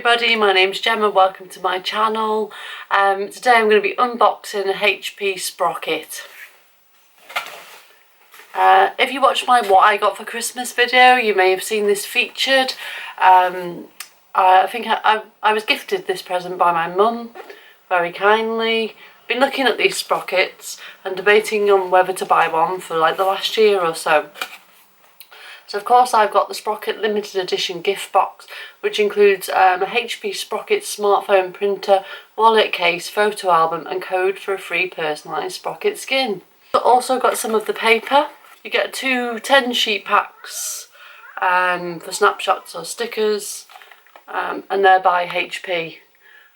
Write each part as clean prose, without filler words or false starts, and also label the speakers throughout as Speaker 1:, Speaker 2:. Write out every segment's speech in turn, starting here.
Speaker 1: everybody, my name's Gemma, welcome to my channel. Today I'm going to be unboxing a HP Sprocket. If you watched my what I got for Christmas video, you may have seen this featured. I think I was gifted this present by my mum, very kindly. Been looking at these sprockets and debating on whether to buy one for like the last year or so. So of course I've got the Sprocket limited edition gift box, which includes a HP Sprocket smartphone printer, wallet case, photo album and code for a free personalised Sprocket skin. I've also got some of the paper. You get two 10-sheet packs for snapshots or stickers, and they're by HP.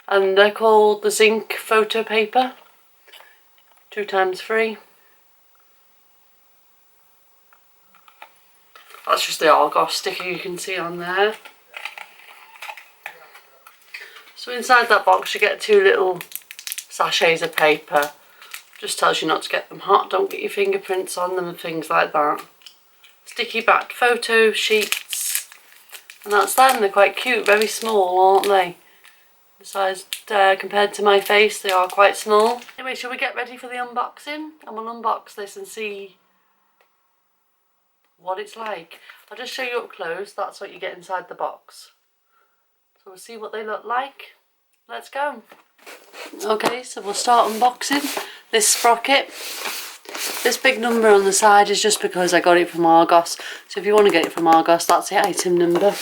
Speaker 1: And they're called the Zinc photo paper, 2 times free. That's just the Argos sticker you can see on there. So inside that box you get 2 little sachets of paper. Just tells you not to get them hot, don't get your fingerprints on them and things like that. Sticky backed photo sheets. And that's them, they're quite cute, very small, aren't they? The size compared to my face, they are quite small. Anyway, shall we get ready for the unboxing? And we'll unbox this and see what it's like. I'll just show you up close, that's what you get inside the box. So we'll see what they look like. Let's go. Okay, so we'll start unboxing this Sprocket. This big number on the side is just because I got it from Argos. So if you want to get it from Argos, that's the item number.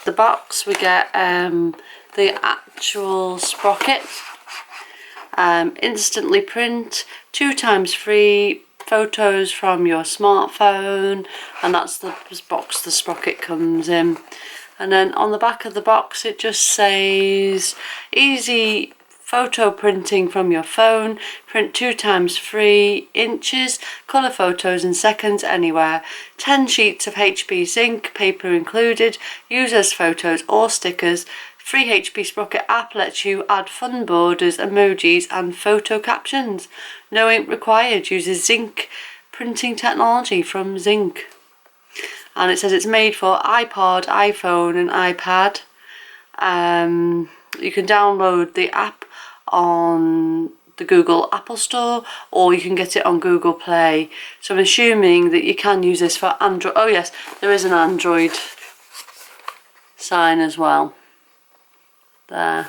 Speaker 1: The box we get the actual Sprocket, instantly print, 2 times free, photos from your smartphone, and that's the box the Sprocket comes in. And then on the back of the box it just says easy photo printing from your phone, print 2 times free inches, colour photos in seconds anywhere, 10 sheets of HP Zinc, paper included, use as photos or stickers, free HP Sprocket app lets you add fun borders, emojis and photo captions, no ink required, uses Zinc printing technology from Zinc. And it says it's made for iPod, iPhone and iPad. You can download the app on the Google Apple Store, or you can get it on Google Play. So I'm assuming that you can use this for Android. Oh yes, there is an Android sign as well. There.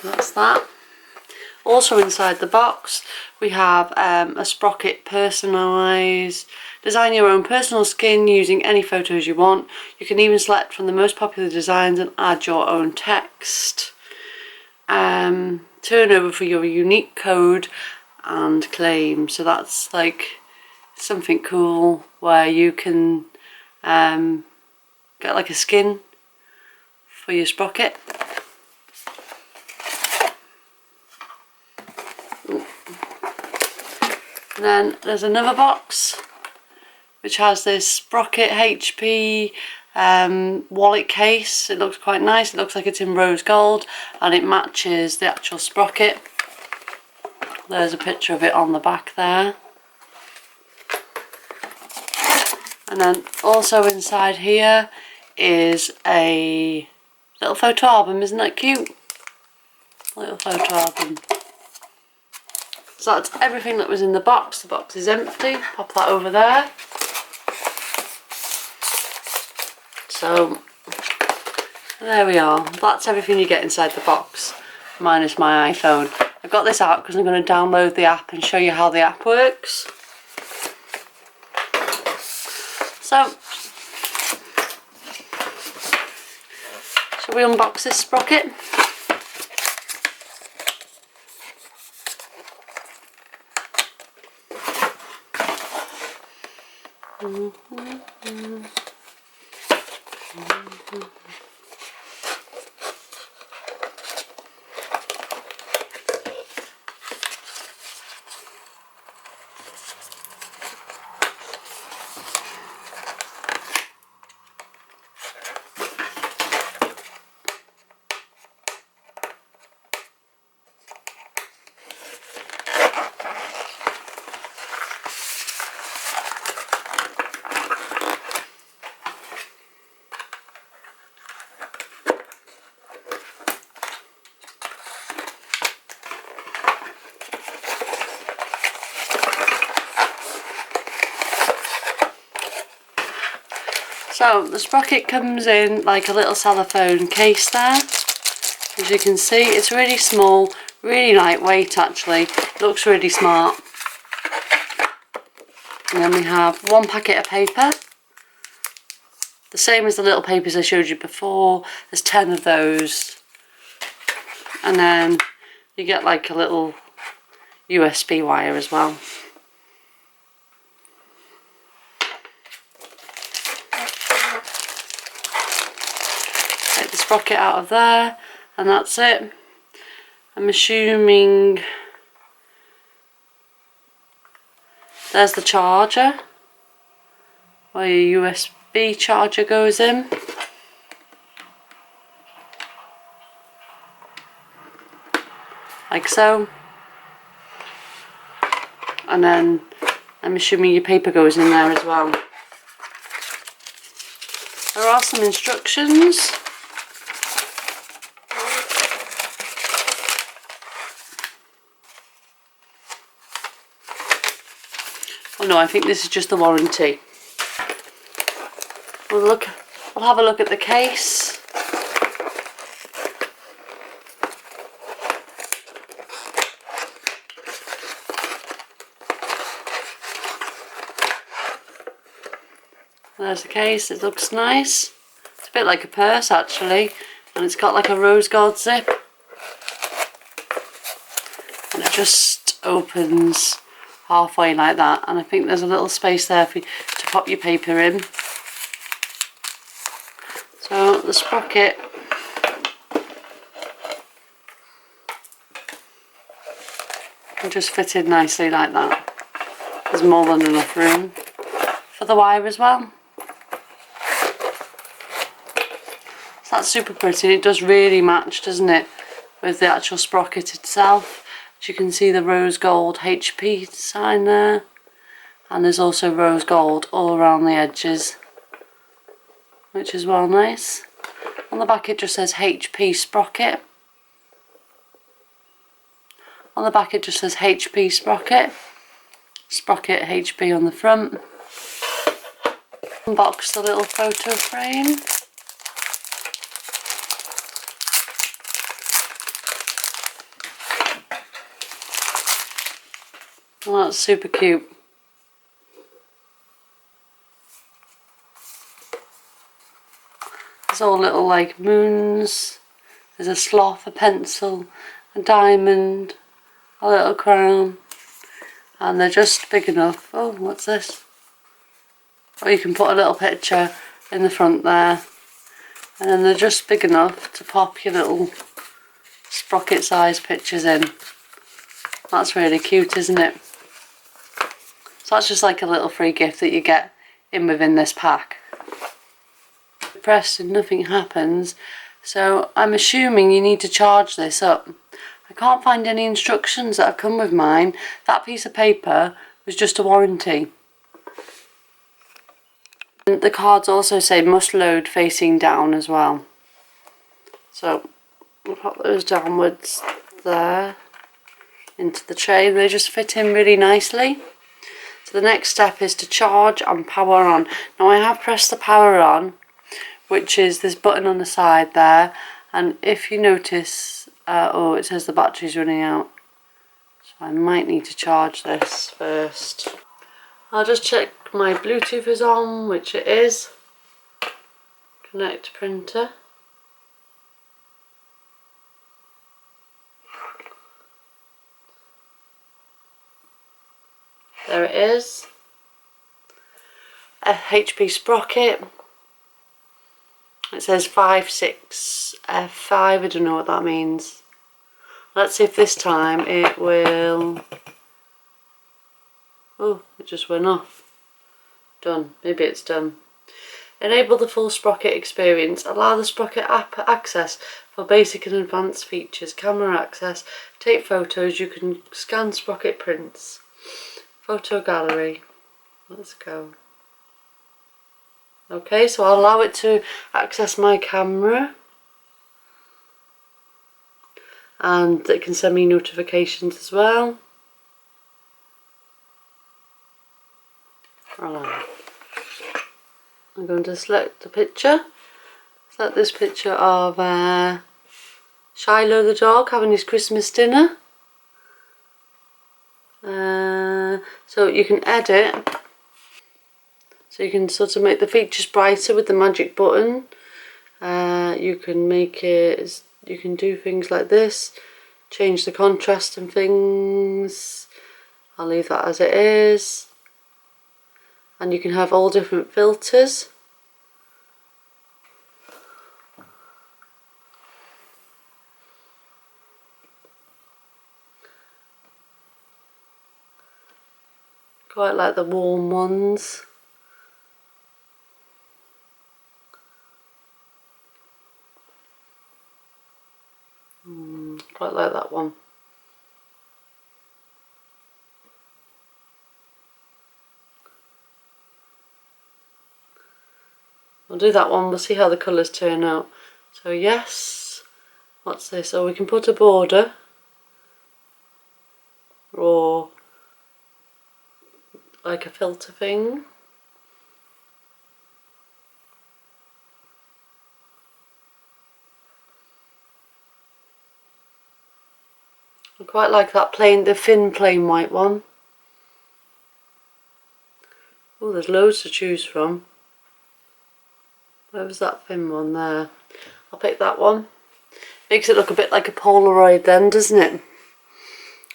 Speaker 1: That's that. Also inside the box we have a Sprocket personalised. Design your own personal skin using any photos you want. You can even select from the most popular designs and add your own text. Turn over for your unique code and claim. So that's like something cool where you can get like a skin for your Sprocket. And then there's another box which has this Sprocket HP wallet case. It looks quite nice. It looks like it's in rose gold and it matches the actual Sprocket. There's a picture of it on the back there. And then also inside here is a little photo album. Isn't that cute? A little photo album. So that's everything that was in the box. The box is empty. Pop that over there. So there we are. That's everything you get inside the box, minus my iPhone. I've got this out because I'm going to download the app and show you how the app works. So, shall we unbox this Sprocket? So the Sprocket comes in like a little cellophane case there. As you can see, it's really small, really lightweight actually. It looks really smart. And then we have one packet of paper. The same as the little papers I showed you before. There's 10 of those. And then you get like a little USB wire as well. Take the Sprocket out of there, and that's it. I'm assuming there's the charger where your USB charger goes in. Like so. And then I'm assuming your paper goes in there as well. There are some instructions. Oh no, I think this is just the warranty. We'll have a look at the case. There's the case, it looks nice. It's a bit like a purse actually, and it's got like a rose gold zip. And it just opens halfway like that, and I think there's a little space there for you to pop your paper in. So the Sprocket can just fit in nicely like that. There's more than enough room for the wire as well. So that's super pretty, and it does really match, doesn't it, with the actual Sprocket itself. As you can see, the rose gold HP sign there, and there's also rose gold all around the edges, which is well nice. On the back it just says HP Sprocket. On the back it just says HP Sprocket. Sprocket HP on the front. Unbox the little photo frame. Oh, that's super cute. There's all little like moons. There's a sloth, a pencil, a diamond, a little crown, and they're just big enough. Oh, what's this? Or you can put a little picture in the front there, and then they're just big enough to pop your little Sprocket size pictures in. That's really cute, isn't it? So that's just like a little free gift that you get in within this pack. Pressed and nothing happens, so I'm assuming you need to charge this up. I can't find any instructions that have come with mine. That piece of paper was just a warranty. And the cards also say must load facing down as well. So we'll pop those downwards there into the tray. They just fit in really nicely. So the next step is to charge and power on. Now I have pressed the power on, which is this button on the side there, and if you notice, oh, it says the battery's running out, so I might need to charge this first. I'll just check my Bluetooth is on, which it is. Connect printer. There it is. A HP Sprocket. It says 56F5, I don't know what that means. Let's see if this time it will... Oh, it just went off. Done. Maybe it's done. Enable the full Sprocket experience. Allow the Sprocket app access for basic and advanced features. Camera access. Take photos. You can scan Sprocket prints. Photo gallery. Let's go. Okay, so I'll allow it to access my camera, and it can send me notifications as well. I'm going to select the picture. Select this picture of Shiloh the dog having his Christmas dinner. So you can edit. So you can sort of make the features brighter with the magic button. You can make it, you can do things like this, change the contrast and things. I'll leave that as it is. And you can have all different filters. Quite like the warm ones. Quite like that one. We'll do that one, we'll see how the colours turn out. So yes, what's this? So we can put a border or like a filter thing. I quite like that the thin plain white one. Oh, there's loads to choose from. Where was that thin one there? I'll pick that one. Makes it look a bit like a Polaroid then, doesn't it? And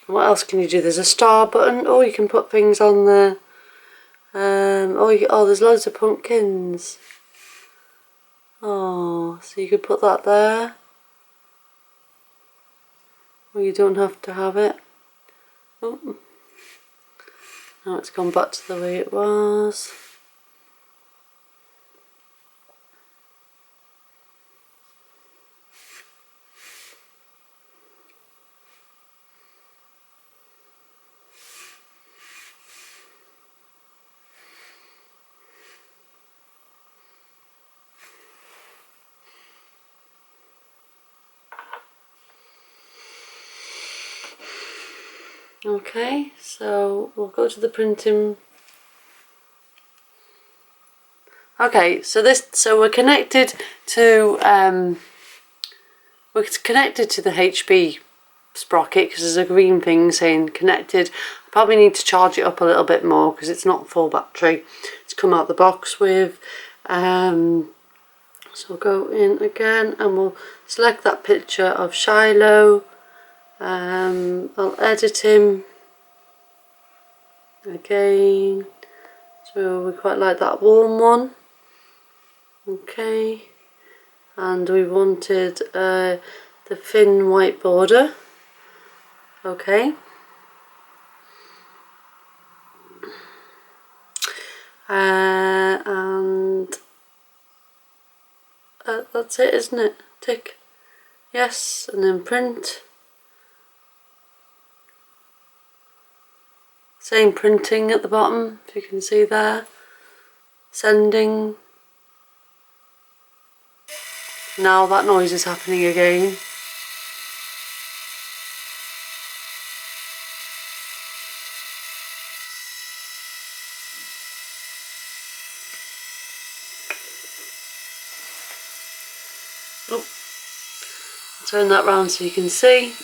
Speaker 1: what else can you do? There's a star button. Oh, you can put things on there. Oh, there's loads of pumpkins. Oh, so you could put that there. Or you don't have to have it. Oh. Now it's gone back to the way it was. Okay, so we'll go to the printing. Okay, so we're connected to the HB Sprocket because there's a green thing saying connected. I probably need to charge it up a little bit more because it's not full battery. It's come out the box with. So we'll go in again and we'll select that picture of Shiloh. I'll edit him again. So we quite like that warm one. Okay, and we wanted the thin white border. Okay. And that's it, isn't it? Tick. Yes, and then print. Same printing at the bottom, if you can see there. Sending. Now that noise is happening again. Oh, turn that round so you can see.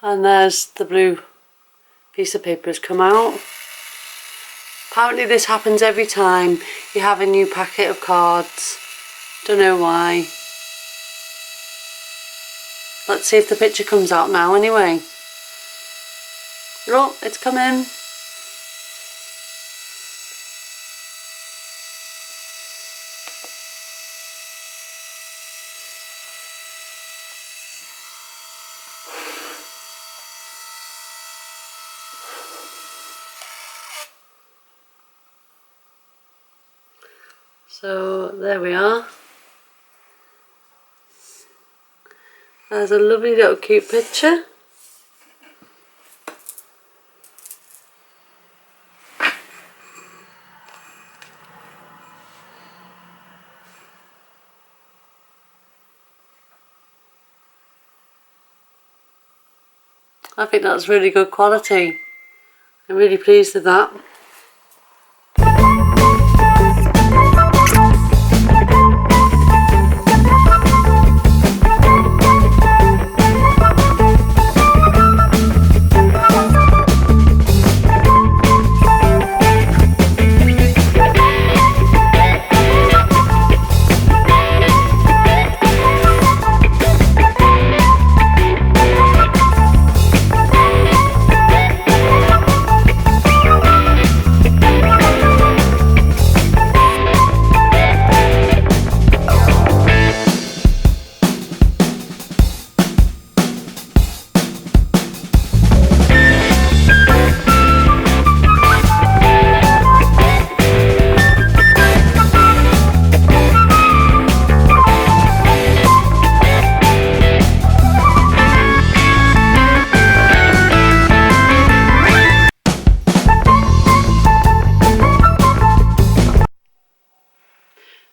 Speaker 1: And there's the blue piece of paper has come out. Apparently this happens every time you have a new packet of cards. Don't know why. Let's see if the picture comes out now anyway. Oh, it's coming. So there we are. There's a lovely little cute picture. I think that's really good quality. I'm really pleased with that.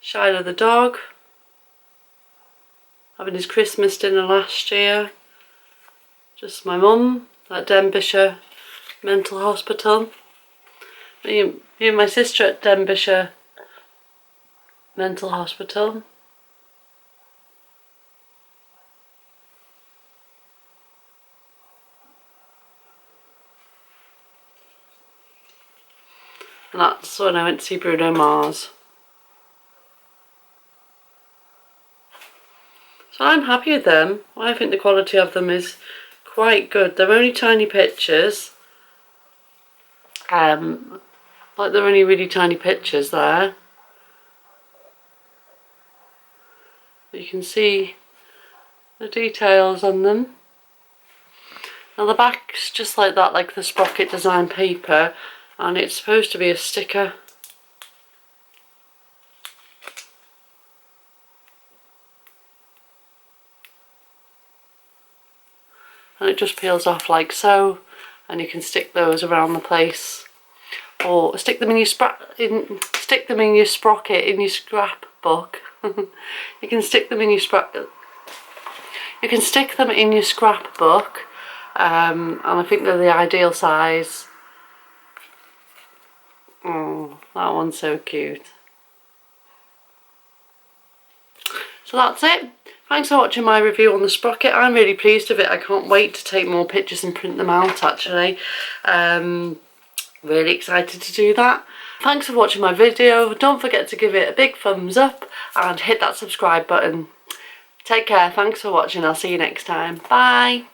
Speaker 1: Shiloh the dog, having his Christmas dinner last year. Just my mum at Denbighshire Mental Hospital. Me and my sister at Denbighshire Mental Hospital. And that's when I went to see Bruno Mars. So I'm happy with them. I think the quality of them is quite good. They're only tiny pictures. Like they're only really tiny pictures there. But you can see the details on them. Now the back's just like that, like the Sprocket design paper, and it's supposed to be a sticker. And it just peels off like so, and you can stick those around the place, or stick them in your Sprocket in your scrapbook. You can stick them in your scrapbook. You can stick them in your scrapbook, and I think they're the ideal size. Oh, that one's so cute. So that's it. Thanks for watching my review on the Sprocket. I'm really pleased with it. I can't wait to take more pictures and print them out actually. Really excited to do that. Thanks for watching my video. Don't forget to give it a big thumbs up and hit that subscribe button. Take care. Thanks for watching. I'll see you next time. Bye.